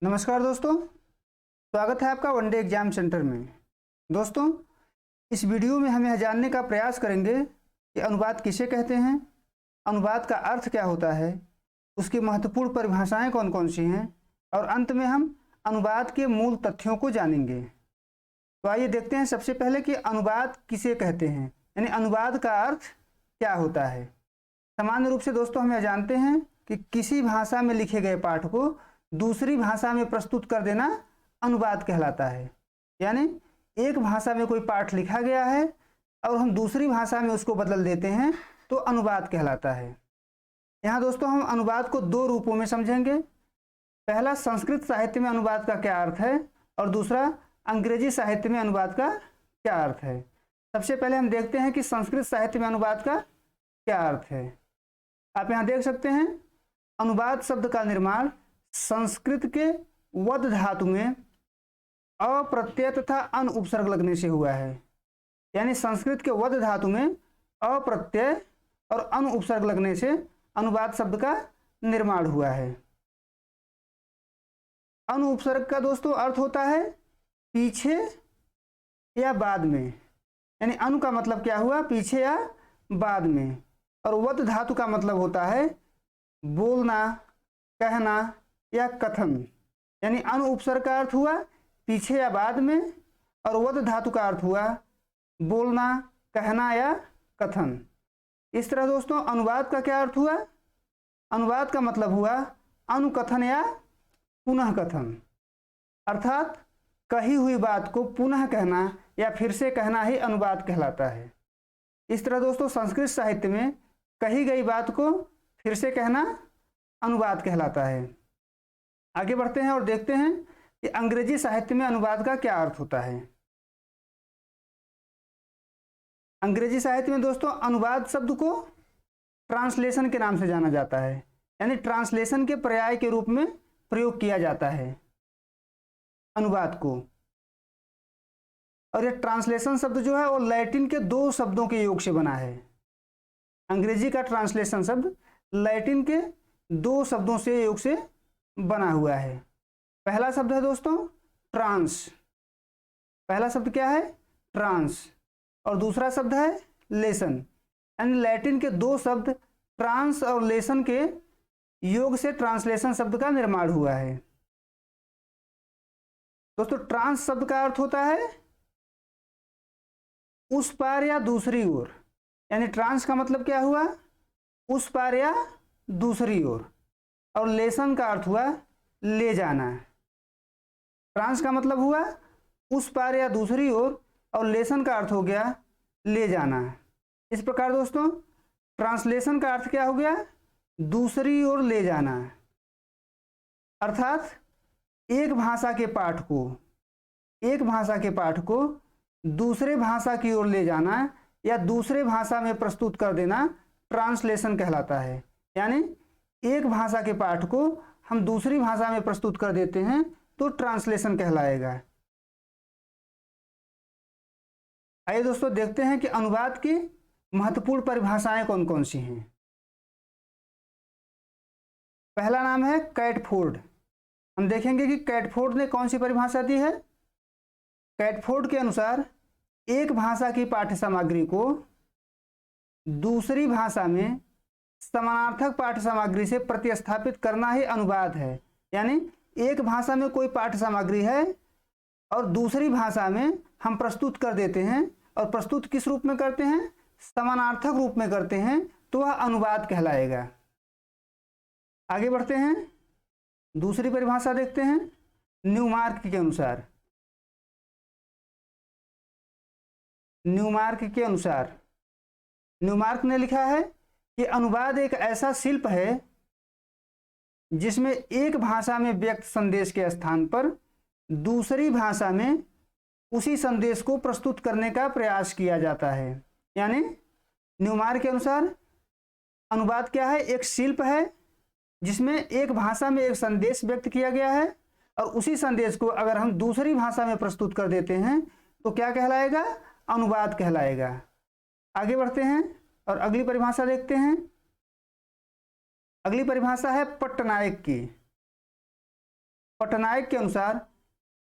नमस्कार दोस्तों, स्वागत है आपका वनडे एग्जाम सेंटर में। दोस्तों, इस वीडियो में हम यह जानने का प्रयास करेंगे कि अनुवाद किसे कहते हैं, अनुवाद का अर्थ क्या होता है, उसकी महत्वपूर्ण परिभाषाएं कौन कौन सी हैं और अंत में हम अनुवाद के मूल तथ्यों को जानेंगे। तो आइए देखते हैं सबसे पहले कि अनुवाद किसे कहते हैं, यानी अनुवाद का अर्थ क्या होता है। सामान्य रूप से दोस्तों हम यह जानते हैं कि किसी भाषा में लिखे गए पाठ को दूसरी भाषा में प्रस्तुत कर देना अनुवाद कहलाता है। यानी एक भाषा में कोई पाठ लिखा गया है और हम दूसरी भाषा में उसको बदल देते हैं तो अनुवाद कहलाता है। यहाँ दोस्तों हम अनुवाद को दो रूपों में समझेंगे। पहला, संस्कृत साहित्य में अनुवाद का क्या अर्थ है और दूसरा, अंग्रेजी साहित्य में अनुवाद का क्या अर्थ है। सबसे पहले हम देखते हैं कि संस्कृत साहित्य में अनुवाद का क्या अर्थ है। आप यहाँ देख सकते हैं, अनुवाद शब्द का निर्माण संस्कृत के वद धातु में अप्रत्यय तथा अन उपसर्ग लगने से हुआ है। यानी संस्कृत के वद धातु में अप्रत्यय और अन उपसर्ग लगने से अनुवाद शब्द का निर्माण हुआ है। अन उपसर्ग का दोस्तों अर्थ होता है पीछे या बाद में, यानी अनु का मतलब क्या हुआ, पीछे या बाद में, और वद धातु का मतलब होता है बोलना, कहना या कथन। यानी अनु उपसर्ग का अर्थ हुआ पीछे या बाद में और वद धातु का अर्थ हुआ बोलना, कहना या कथन। इस तरह दोस्तों अनुवाद का क्या अर्थ हुआ, अनुवाद का मतलब हुआ अनुकथन या पुनः कथन, अर्थात कही हुई बात को पुनः कहना या फिर से कहना ही अनुवाद कहलाता है। इस तरह दोस्तों संस्कृत साहित्य में कही गई बात को फिर से कहना अनुवाद कहलाता है। आगे बढ़ते हैं और देखते हैं कि अंग्रेजी साहित्य में अनुवाद का क्या अर्थ होता है। अंग्रेजी साहित्य में दोस्तों अनुवाद शब्द को ट्रांसलेशन के नाम से जाना जाता है, यानी ट्रांसलेशन के पर्याय के रूप में प्रयोग किया जाता है अनुवाद को। और यह ट्रांसलेशन शब्द जो है वो लैटिन के दो शब्दों के योग से बना है। अंग्रेजी का ट्रांसलेशन शब्द लैटिन के दो शब्दों से योग से बना हुआ है। पहला शब्द है दोस्तों ट्रांस, पहला शब्द क्या है, ट्रांस, और दूसरा शब्द है लेसन। यानी लैटिन के दो शब्द ट्रांस और लेसन के योग से ट्रांसलेशन शब्द का निर्माण हुआ है। दोस्तों ट्रांस शब्द का अर्थ होता है उस पार या दूसरी ओर, यानी ट्रांस का मतलब क्या हुआ, उस पार या दूसरी ओर, और लेसन का अर्थ हुआ ले जाना। ट्रांस का मतलब हुआ उस पार या दूसरी ओर और लेसन का अर्थ हो गया ले जाना। इस प्रकार दोस्तों ट्रांसलेशन का अर्थ क्या हो गया, दूसरी ओर ले जाना, अर्थात एक भाषा के पाठ को दूसरे भाषा की ओर ले जाना या दूसरे भाषा में प्रस्तुत कर देना ट्रांसलेशन कहलाता है। यानी एक भाषा के पाठ को हम दूसरी भाषा में प्रस्तुत कर देते हैं तो ट्रांसलेशन कहलाएगा। आइए दोस्तों देखते हैं कि अनुवाद की महत्वपूर्ण परिभाषाएं कौन कौन सी हैं। पहला नाम है कैटफोर्ड। हम देखेंगे कि कैटफोर्ड ने कौन सी परिभाषा दी है। कैटफोर्ड के अनुसार एक भाषा की पाठ्य सामग्री को दूसरी भाषा में समानार्थक पाठ्य सामग्री से प्रतिस्थापित करना ही अनुवाद है। यानी एक भाषा में कोई पाठ्य सामग्री है और दूसरी भाषा में हम प्रस्तुत कर देते हैं, और प्रस्तुत किस रूप में करते हैं, समानार्थक रूप में करते हैं, तो वह अनुवाद कहलाएगा। आगे बढ़ते हैं, दूसरी परिभाषा देखते हैं न्यूमार्क के अनुसार। न्यूमार्क ने लिखा है कि अनुवाद एक ऐसा शिल्प है जिसमें एक भाषा में व्यक्त संदेश के स्थान पर दूसरी भाषा में उसी संदेश को प्रस्तुत करने का प्रयास किया जाता है। यानी न्यूमार्क के अनुसार अनुवाद क्या है, एक शिल्प है जिसमें एक भाषा में एक संदेश व्यक्त किया गया है और उसी संदेश को अगर हम दूसरी भाषा में प्रस्तुत कर देते हैं तो क्या कहलाएगा, अनुवाद कहलाएगा। आगे बढ़ते हैं और अगली परिभाषा देखते हैं। अगली परिभाषा है पट्टनायक की। पटनायक के अनुसार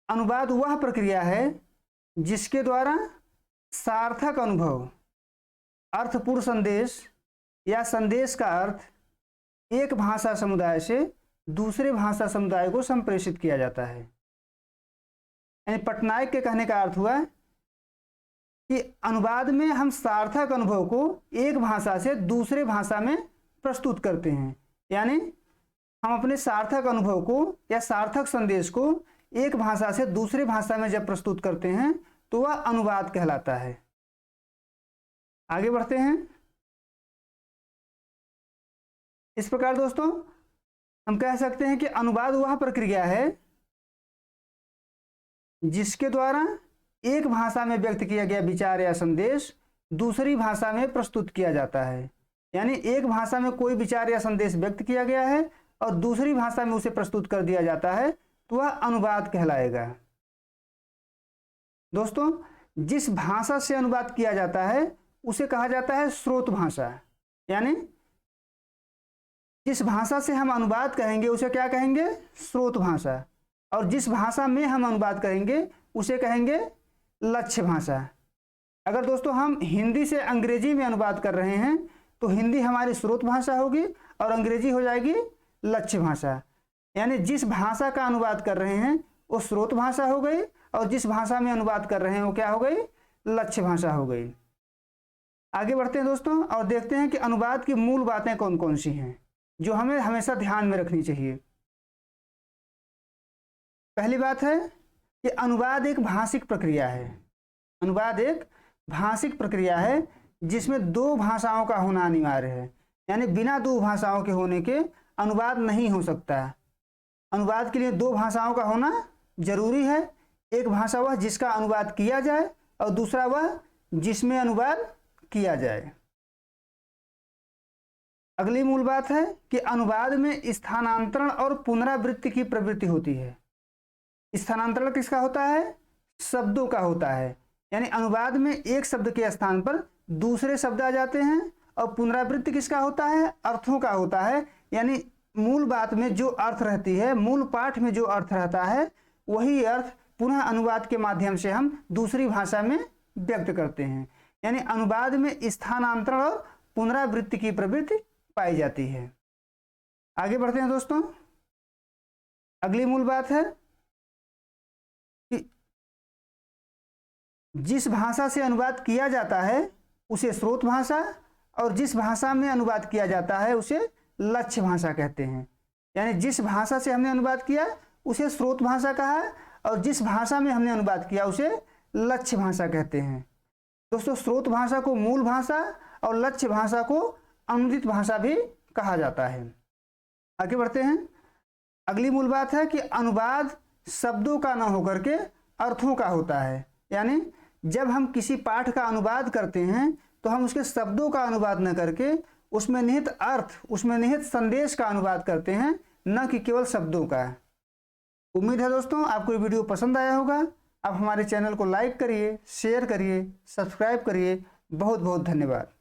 अनुवाद वह प्रक्रिया है जिसके द्वारा सार्थक अनुभव, अर्थपूर्ण संदेश या संदेश का अर्थ एक भाषा समुदाय से दूसरे भाषा समुदाय को संप्रेषित किया जाता है। यानी पटनायक के कहने का अर्थ हुआ कि अनुवाद में हम सार्थक अनुभव को एक भाषा से दूसरे भाषा में प्रस्तुत करते हैं। यानी हम अपने सार्थक अनुभव को या सार्थक संदेश को एक भाषा से दूसरे भाषा में जब प्रस्तुत करते हैं तो वह अनुवाद कहलाता है। आगे बढ़ते हैं। इस प्रकार दोस्तों हम कह सकते हैं कि अनुवाद वह प्रक्रिया है जिसके द्वारा एक भाषा में व्यक्त किया गया विचार या संदेश दूसरी भाषा में प्रस्तुत किया जाता है। यानी एक भाषा में कोई विचार या संदेश व्यक्त किया गया है और दूसरी भाषा में उसे प्रस्तुत कर दिया जाता है तो वह अनुवाद कहलाएगा। दोस्तों जिस भाषा से अनुवाद किया जाता है उसे कहा जाता है स्रोत भाषा। यानी जिस भाषा से हम अनुवाद कहेंगे उसे क्या कहेंगे? स्रोत भाषा। और जिस भाषा में हम अनुवाद करेंगे उसे कहेंगे लक्ष्य भाषा। अगर दोस्तों हम हिंदी से अंग्रेजी में अनुवाद कर रहे हैं तो हिंदी हमारी स्रोत भाषा होगी और अंग्रेजी हो जाएगी लक्ष्य भाषा। यानी जिस भाषा का अनुवाद कर रहे हैं वो स्रोत भाषा हो गई और जिस भाषा में अनुवाद कर रहे हैं वो क्या हो गई? लक्ष्य भाषा हो गई। आगे बढ़ते हैं दोस्तों और देखते हैं कि अनुवाद की मूल बातें कौन कौन सी हैं जो हमें हमेशा ध्यान में रखनी चाहिए। पहली बात है कि अनुवाद एक भाषिक प्रक्रिया है। अनुवाद एक भाषिक प्रक्रिया है जिसमें दो भाषाओं का होना अनिवार्य है। यानी बिना दो भाषाओं के होने के अनुवाद नहीं हो सकता। अनुवाद के लिए दो भाषाओं का होना जरूरी है। एक भाषा वह जिसका अनुवाद किया जाए और दूसरा वह जिसमें अनुवाद किया जाए। अगली मूल बात है कि अनुवाद में स्थानांतरण और पुनरावृत्ति की प्रवृत्ति होती है। स्थानांतरण किसका होता है? शब्दों का होता है। यानी अनुवाद में एक शब्द के स्थान पर दूसरे शब्द आ जाते हैं। और पुनरावृत्ति किसका होता है? अर्थों का होता है। यानी मूल बात में जो अर्थ रहती है, मूल पाठ में जो अर्थ रहता है वही अर्थ पुनः अनुवाद के माध्यम से हम दूसरी भाषा में व्यक्त करते हैं। यानी अनुवाद में स्थानांतरण और पुनरावृत्ति की प्रवृत्ति पाई जाती है। आगे बढ़ते हैं दोस्तों। अगली मूल बात है कि जिस भाषा से अनुवाद किया जाता है उसे स्रोत भाषा और जिस भाषा में अनुवाद किया जाता है उसे लक्ष्य भाषा कहते हैं। यानी जिस भाषा से हमने अनुवाद किया उसे स्रोत भाषा कहा और जिस भाषा में हमने अनुवाद किया उसे लक्ष्य भाषा कहते हैं। दोस्तों स्रोत भाषा को मूल भाषा और लक्ष्य भाषा को अनुदित भाषा भी कहा जाता है। आगे बढ़ते हैं। अगली मूल बात है कि अनुवाद शब्दों का न होकर के अर्थों का होता है। यानी जब हम किसी पाठ का अनुवाद करते हैं तो हम उसके शब्दों का अनुवाद न करके उसमें निहित अर्थ, उसमें निहित संदेश का अनुवाद करते हैं, न कि केवल शब्दों का। उम्मीद है दोस्तों आपको ये वीडियो पसंद आया होगा। आप हमारे चैनल को लाइक करिए, शेयर करिए, सब्सक्राइब करिए। बहुत बहुत धन्यवाद।